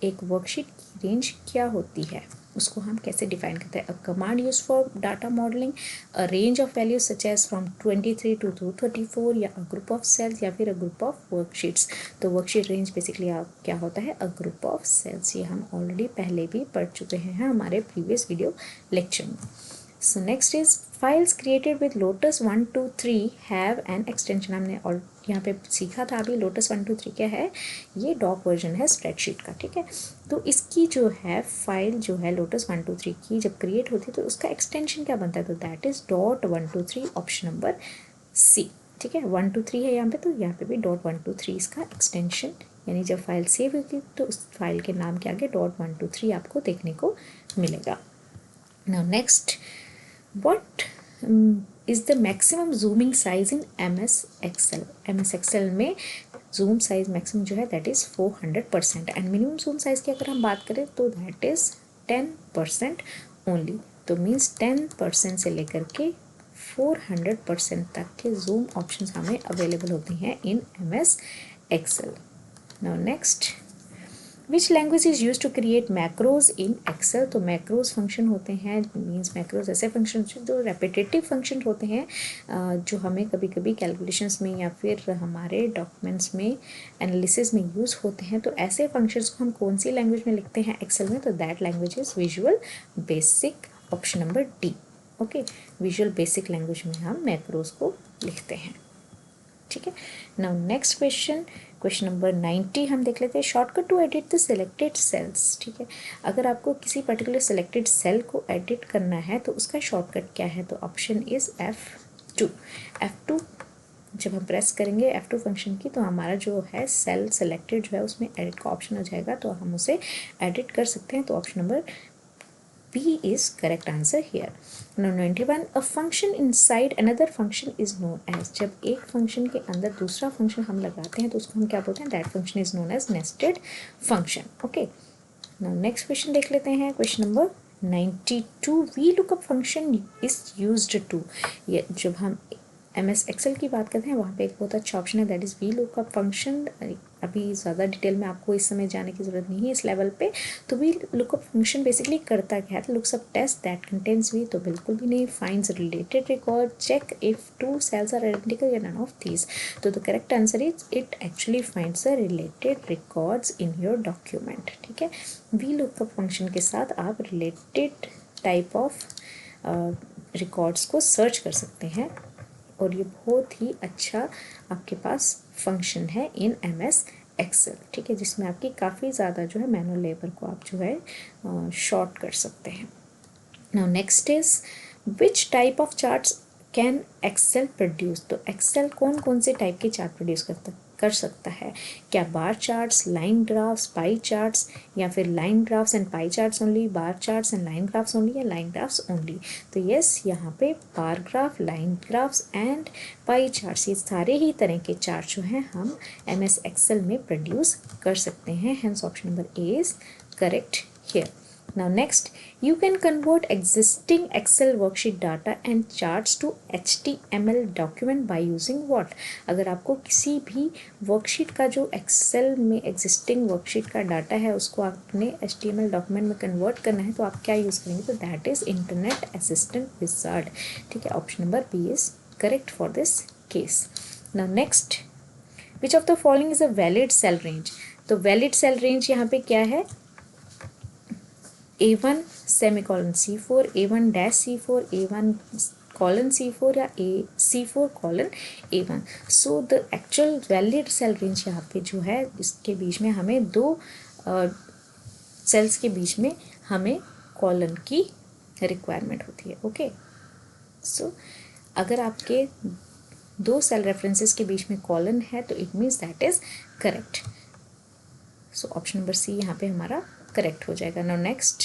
एक वर्कशीट की रेंज क्या होती है, उसको हम कैसे डिफाइन करते हैं? A command use for data modeling, a range of values such as from 23 to 234, या अ ग्रुप ऑफ सेल्स, या फिर अ ग्रुप ऑफ वर्कशीट्स। तो वर्कशीट रेंज बेसिकली क्या होता है? A group of cells. ये हम ऑलरेडी पहले भी पढ़ चुके हैं हमारे प्रीवियस वीडियो लेक्चर में। So next is files created with lotus 1 2 3 have an extension. हमने और यहाँ पे सीखा था अभी लोटस 1 2 3 क्या है? ये डॉक वर्जन है स्प्रेडशीट का। ठीक है, तो इसकी जो है फाइल जो है लोटस 1 2 3 की जब क्रिएट होती है तो उसका एक्सटेंशन क्या बनता है? तो that is .1 2 3, option number C. ठीक है। 123 है यहाँ पे, तो यहाँ पे भी .123 इसका एक्सटेंशन, यानी जब फाइल सेव होगी तो उस फाइल के नाम के आगे .123 आपको देखने को मिलेगा। Now next, what is the maximum zooming size in MS Excel। MS Excel में जूम साइज मैक्सिमम जो है that is 400%, and minimum zoom size की अगर हम बात करें तो दैट इज़ 10% ओनली। तो मीन्स 10% से लेकर के 400% तक के जूम ऑप्शंस हमें अवेलेबल होती हैं in MS Excel। Now next, which language is use to create macros in Excel. तो मैक्रोज फंक्शन होते हैं, मीन्स मैक्रोज ऐसे फंक्शन जो रेपिटेटिव फंक्शन होते हैं, जो हमें कभी कभी कैलकुलेशंस में या फिर हमारे डॉक्यूमेंट्स में एनालिसिस में यूज़ होते हैं। तो ऐसे फंक्शंस को हम कौन सी लैंग्वेज में लिखते हैं एक्सेल में, तो that language is visual basic, option number D. Okay, visual basic language में हम मैक्रोज को लिखते हैं। ठीक है। Now next question, question number 90 हम देख लेते हैं। Shortcut to edit the selected cells. ठीक है, अगर आपको किसी पर्टिकुलर सिलेक्टेड सेल को एडिट करना है तो उसका शॉर्टकट क्या है, तो ऑप्शन इज़ F2। F2 जब हम प्रेस करेंगे F2 फंक्शन की, तो हमारा जो है सेल सेलेक्टेड जो है उसमें एडिट का ऑप्शन हो जाएगा, तो हम उसे एडिट कर सकते हैं। तो option number B is correct answer here. Now 91, a function inside another function is known as। जब एक फंक्शन के अंदर दूसरा फंक्शन हम लगाते हैं तो उसको हम क्या बोलते हैं, that function is known as nested function। Okay, now next question देख लेते हैं, question number 92, VLOOKUP function is used to। ये जब हम MS Excel की बात करते हैं वहाँ पे एक बहुत अच्छा ऑप्शन है दैट इज़ VLOOKUP फंक्शन। अभी ज़्यादा डिटेल में आपको इस समय जाने की ज़रूरत नहीं है इस लेवल पे। तो VLOOKUP फंक्शन बेसिकली करता क्या है, looks up text that contains V, तो बिल्कुल भी नहीं, finds related record, check if two cells are identical या नन ऑफ दीज। तो the correct answer is it actually finds the related records in your document. ठीक है, VLOOKUP function के साथ आप रिलेटेड टाइप ऑफ रिकॉर्ड्स को search कर सकते हैं, और ये बहुत ही अच्छा आपके पास फंक्शन है इन MS Excel। ठीक है, जिसमें आपकी काफ़ी ज़्यादा जो है मैनुअल लेबर को आप जो है शॉर्ट कर सकते हैं। Now next is which type of charts can Excel produce. तो एक्सेल कौन कौन से टाइप के चार्ट प्रोड्यूस कर सकता है, क्या bar charts, line graphs, pie charts, या फिर line graphs and pie charts only, bar charts and line graphs only, या लाइन ग्राफ्स ओनली। तो यस, यहाँ पे bar graph, line graphs and pie charts, ये सारे ही तरह के चार्ट जो हैं हम MS Excel में प्रोड्यूस कर सकते हैं, hence option number A is correct here. Now next, you can convert existing Excel worksheet data and charts to HTML document by using what। अगर आपको किसी भी वर्कशीट का जो Excel में existing वर्कशीट का डाटा है उसको आपने HTML डॉक्यूमेंट में कन्वर्ट करना है, तो आप क्या यूज़ करेंगे, तो that is internet assistant wizard. ठीक है, option number B is correct for this case. Now next, which of the following is a valid cell range. तो वैलिड सेल रेंज यहाँ पे क्या है, A1 semicolon C4, A1 dash C4, A1 colon C4 या C4 colon A1। So the actual valid cell range यहाँ पे जो है इसके बीच में हमें दो सेल्स के बीच में हमें कॉलन की रिक्वायरमेंट होती है। ओके, सो अगर आपके दो सेल रेफरेंसेस के बीच में कॉलन है तो it means that is correct. So option number C यहाँ पे हमारा करेक्ट हो जाएगा। Now next,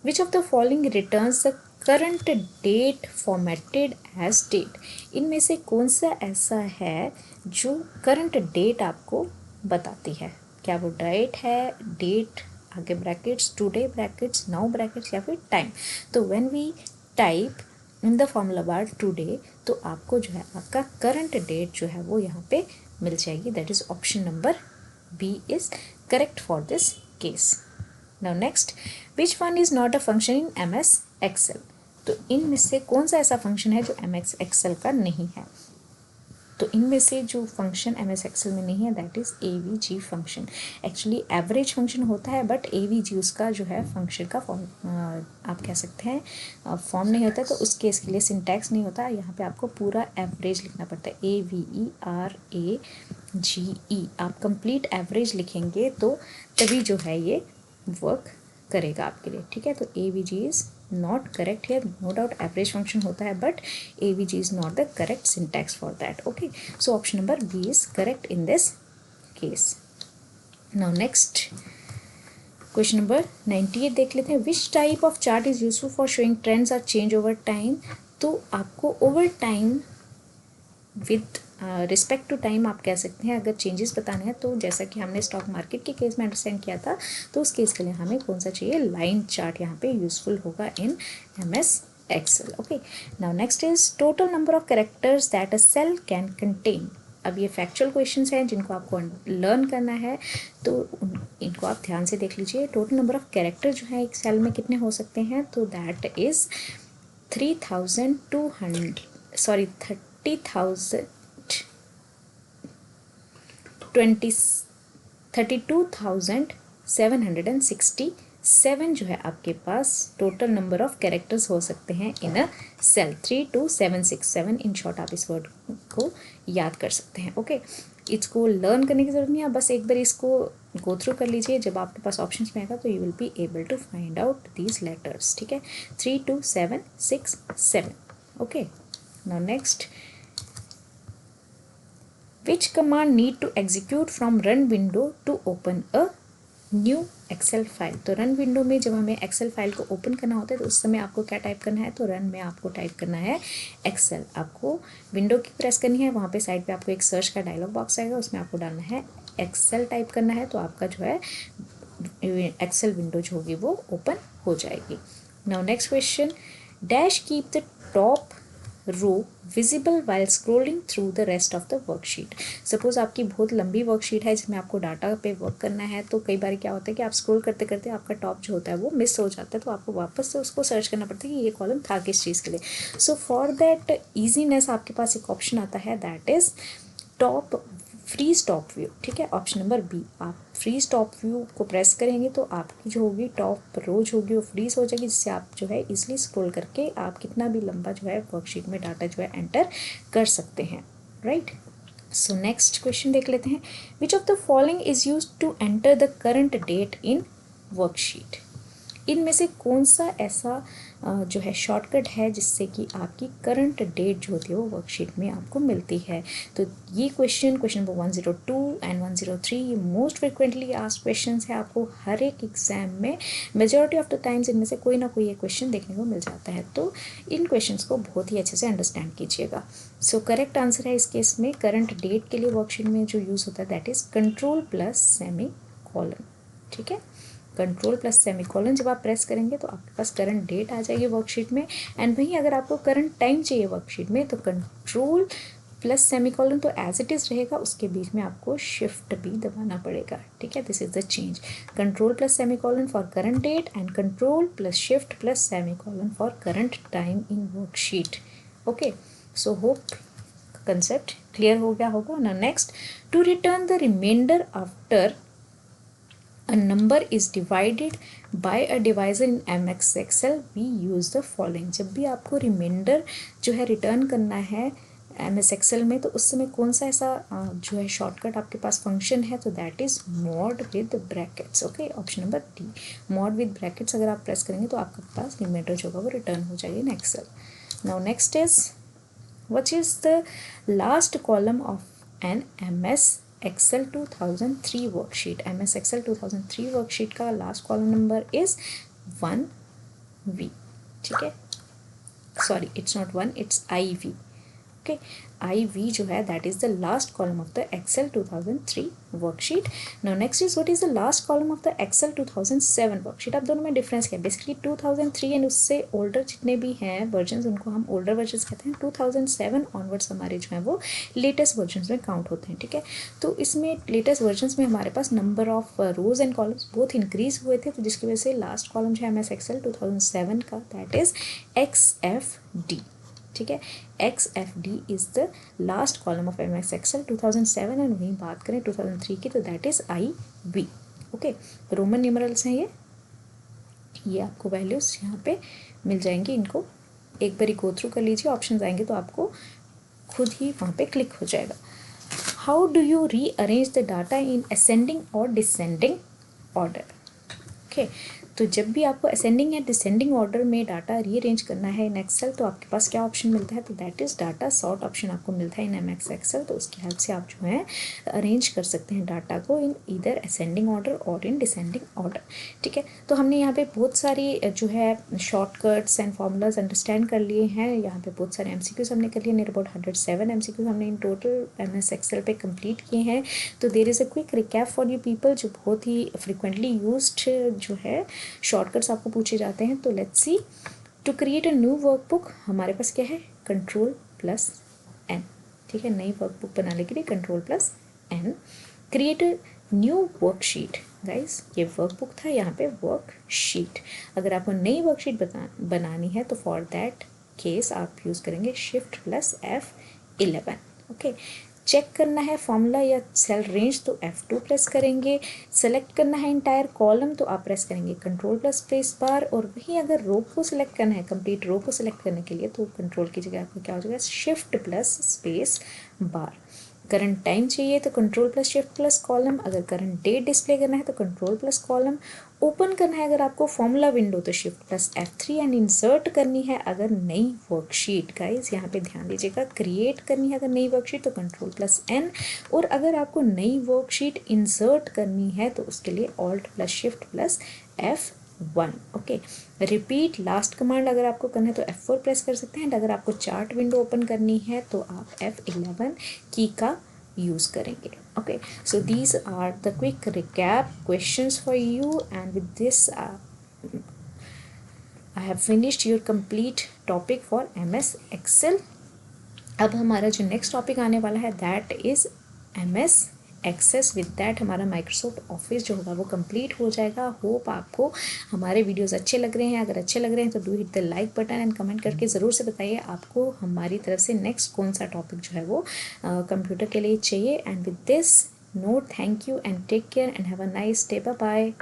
which of the following returns the current date formatted as date. इनमें से कौन सा ऐसा है जो करंट डेट आपको बताती है, क्या वो डेट है, डेट आगे brackets, today brackets, now brackets, या फिर टाइम। तो when we type in the formula bar today, तो आपको जो है आपका करंट डेट जो है वो यहाँ पे मिल जाएगी, that is option number B is correct for this case. Now next, which one is not a function in MS Excel। तो इनमें से कौन सा ऐसा फंक्शन है जो MS Excel का नहीं है, तो इनमें से जो फंक्शन MS Excel में नहीं है that is AVG function. Actually average function होता है बट AVG उसका जो है फंक्शन का फॉर्म आप कह सकते हैं फॉर्म नहीं होता, तो उस केस के लिए सिंटैक्स नहीं होता, यहाँ पे आपको पूरा एवरेज लिखना पड़ता है, AVERAGE। आप कंप्लीट एवरेज लिखेंगे तो तभी जो है ये वर्क करेगा आपके लिए, ठीक है। तो AVG इज़ नॉट करेक्ट है, नो डाउट एवरेज फंक्शन होता है, but AVG is not the correct syntax for that, okay. So option number B is correct in this case. Now next question number 98 देख लेते हैं। Which type of chart is useful for showing trends are change over time. तो आपको over time with respect to time आप कह सकते हैं, अगर चेंजेस बताने हैं तो जैसा कि हमने स्टॉक मार्केट के केस में अंडरस्टैंड किया था, तो उस केस के लिए हमें कौन सा चाहिए, लाइन चार्ट यहाँ पे यूजफुल होगा in MS Excel, okay. Now next is total number of characters that a cell can contain. अब ये फैक्चुअल क्वेश्चंस हैं जिनको आपको लर्न करना है, तो इनको आप ध्यान से देख लीजिए। टोटल नंबर ऑफ कैरेक्टर जो है एक सेल में कितने हो सकते हैं, तो दैट इज 32,767 जो है आपके पास टोटल नंबर ऑफ कैरेक्टर्स हो सकते हैं इन अ सेल। 32767 इन शॉर्ट आप इस वर्ड को याद कर सकते हैं, ओके। इसको लर्न करने की जरूरत नहीं है, बस एक बार इसको गो थ्रू कर लीजिए। जब आपके पास ऑप्शंस में आएगा तो you will be able to find out these letters, ठीक है। 32767, okay. Now next, which command need to execute from run window to open a new Excel file। तो रन विंडो में जब हमें एक्सेल फाइल को ओपन करना होता है तो उस समय आपको क्या टाइप करना है, तो रन में आपको टाइप करना है एक्सेल। आपको विंडो की प्रेस करनी है, वहाँ पे साइड पे आपको एक सर्च का डायलॉग बॉक्स आएगा, उसमें आपको डालना है एक्सेल टाइप करना है, तो आपका जो है एक्सेल विंडो जो होगी वो ओपन हो जाएगी। Now next question, dash keep the top row visible while scrolling through the rest of the worksheet. Suppose आपकी बहुत लंबी वर्कशीट है जिसमें आपको डाटा पे वर्क करना है, तो कई बार क्या होता है कि आप स्क्रॉल करते करते आपका टॉप जो होता है वो मिस हो जाता है, तो आपको वापस से उसको सर्च करना पड़ता है कि ये कॉलम था किस चीज़ के लिए। सो फॉर दैट ईजीनेस आपके पास एक ऑप्शन आता है, that is top freeze top view, ठीक है। ऑप्शन नंबर B, आप फ्रीज टॉप व्यू को प्रेस करेंगे तो आपकी जो होगी टॉप रो जो होगी वो फ्रीज हो जाएगी, जिससे आप जो है इजीली स्क्रॉल करके आप कितना भी लंबा जो है वर्कशीट में डाटा जो है एंटर कर सकते हैं, राइट। सो नेक्स्ट क्वेश्चन देख लेते हैं। Which of the following is use to enter the current date in worksheet. इनमें से कौन सा ऐसा जो है शॉर्टकट है जिससे कि आपकी करंट डेट जो होती है वो वर्कशीट में आपको मिलती है। तो ये क्वेश्चन नंबर 102 एंड 103 ये मोस्ट फ्रिक्वेंटली आस्क्ड क्वेश्चंस है। आपको हर एक एग्जाम में मेजॉरिटी ऑफ द टाइम्स इनमें से कोई ना कोई एक क्वेश्चन देखने को मिल जाता है, तो इन क्वेश्चंस को बहुत ही अच्छे से अंडरस्टैंड कीजिएगा। सो करेक्ट आंसर है इस केस में करंट डेट के लिए वर्कशीट में जो यूज़ होता है that is control plus semi colon, ठीक है। कंट्रोल प्लस सेमीकोलन जब आप प्रेस करेंगे तो आपके पास करंट डेट आ जाएगी वर्कशीट में, एंड वहीं अगर आपको करंट टाइम चाहिए वर्कशीट में तो कंट्रोल प्लस सेमीकोलन तो एज इट इज़ रहेगा, उसके बीच में आपको शिफ्ट भी दबाना पड़ेगा, ठीक है। This is the change, control plus semicolon for current date and control plus shift plus semicolon for current time in worksheet, okay. So hope concept clear हो गया होगा ना। Next, to return the reminder after a number is divided by a divisor in MS Excel we use the following। जब भी आपको reminder जो है return करना है MS Excel में, तो उस समय कौन सा ऐसा जो है शॉर्टकट आपके पास फंक्शन है, तो that is mod with brackets, okay. Option number D, mod with brackets अगर आप प्रेस करेंगे तो आपके पास रिमाइंडर जो होगा वो रिटर्न हो जाएगी in Excel. Now next is, what is the last column of an MS Excel 2003 worksheet. MS Excel 2003 worksheet का last column number is 1V, ठीक है। Sorry, it's not 1, it's IV, okay. IV जो है that is the last column of the Excel 2003 worksheet. Now next is, what is the last column of the Excel 2007 worksheet. अब दोनों में difference क्या है, basically 2003 and उससे older जितने भी हैं वर्जन उनको हम ओल्डर वर्जन कहते हैं, 2007 ऑनवर्ड्स हमारे जो हैं वो लेटेस्ट वर्जन में काउंट होते हैं, ठीक है। तो इसमें लेटेस्ट वर्जन में हमारे पास number of rows and columns both increase हुए थे, तो जिसकी वजह से लास्ट कॉलम जो है MS Excel 2007 का दैट इज XFD, ठीक है। XFD is the last column of MS Excel 2007 and वहीं बात करें 2003 की तो that is IV, okay. Roman numerals हैं ये आपको वैल्यूज़ यहाँ पे मिल जाएंगी, इनको एक बारी गो थ्रू कर लीजिए, ऑप्शंस आएंगे तो आपको खुद ही वहाँ पे क्लिक हो जाएगा। How do you rearrange the data in ascending और डिसेंडिंग ऑर्डर, ओके। तो जब भी आपको असेंडिंग या डिसेंडिंग ऑर्डर में डाटा रीअरेंज करना है इन एक्सेल तो आपके पास क्या ऑप्शन मिलता है, तो that is data sort option आपको मिलता है इन एमएस एक्सेल। तो उसकी हेल्प से आप जो है अरेंज कर सकते हैं डाटा को इन ईदर असेंडिंग ऑर्डर और इन डिसेंडिंग ऑर्डर। ठीक है, तो हमने यहाँ पे बहुत सारी जो है शॉर्टकट्स एंड फार्मूलाज अंडरस्टैंड कर लिए हैं। यहाँ पे बहुत सारे एमसीक्यूज हमने कर लिए, नियर अबाउट 107 एमसीक्यूज हमने इन टोटल एमएस एक्सेल पे कंप्लीट किए हैं। तो there is a quick recap for you people, जो बहुत ही फ्रिक्वेंटली यूज्ड जो है शॉर्टकट्स आपको पूछे जाते हैं। तो let's see, to create a new workbook हमारे पास क्या है, Ctrl+N। ठीक है, नई वर्कबुक बनाने के लिए Ctrl+N। Create a new worksheet, guys ये वर्कबुक था, यहाँ पे वर्कशीट। अगर आपको नई वर्कशीट बनानी है तो फॉर दैट केस आप यूज़ करेंगे Shift+F11। ओके, चेक करना है फॉर्मूला या सेल रेंज तो F2 प्रेस करेंगे। सेलेक्ट करना है इंटायर कॉलम तो आप प्रेस करेंगे Ctrl+Spacebar। और वहीं अगर रो को सिलेक्ट करना है, कंप्लीट रो को सिलेक्ट करने के लिए, तो कंट्रोल की जगह आपको क्या हो जाएगा, Shift+Spacebar। करंट टाइम चाहिए तो Ctrl+Shift+Column। अगर करंट डेट डिस्प्ले करना है तो Ctrl+Column। ओपन करना है अगर आपको फॉर्मूला विंडो तो Shift+F3। एंड इंसर्ट करनी है अगर नई वर्कशीट, गाइस यहाँ पे ध्यान दीजिएगा, क्रिएट करनी है अगर नई वर्कशीट तो Ctrl+N। और अगर आपको नई वर्कशीट इंसर्ट करनी है तो उसके लिए Alt+Shift+F1। Okay, repeat last command अगर आपको करना है तो F4 प्रेस कर सकते हैं। अगर आपको चार्ट विंडो ओपन करनी है तो आप F11 की का यूज़ करेंगे। Okay, so these are the quick recap questions for you and with this I have finished your complete topic for MS Excel. अब हमारा जो नेक्स्ट टॉपिक आने वाला है that is MS Access. With that हमारा Microsoft office जो होगा वो कंप्लीट हो जाएगा। होप आपको हमारे वीडियोस अच्छे लग रहे हैं। अगर अच्छे लग रहे हैं तो do hit the like button and comment करके ज़रूर से बताइए आपको हमारी तरफ से नेक्स्ट कौन सा टॉपिक जो है वो कंप्यूटर के लिए चाहिए। And with this note, thank you and take care and have a nice day, bye bye.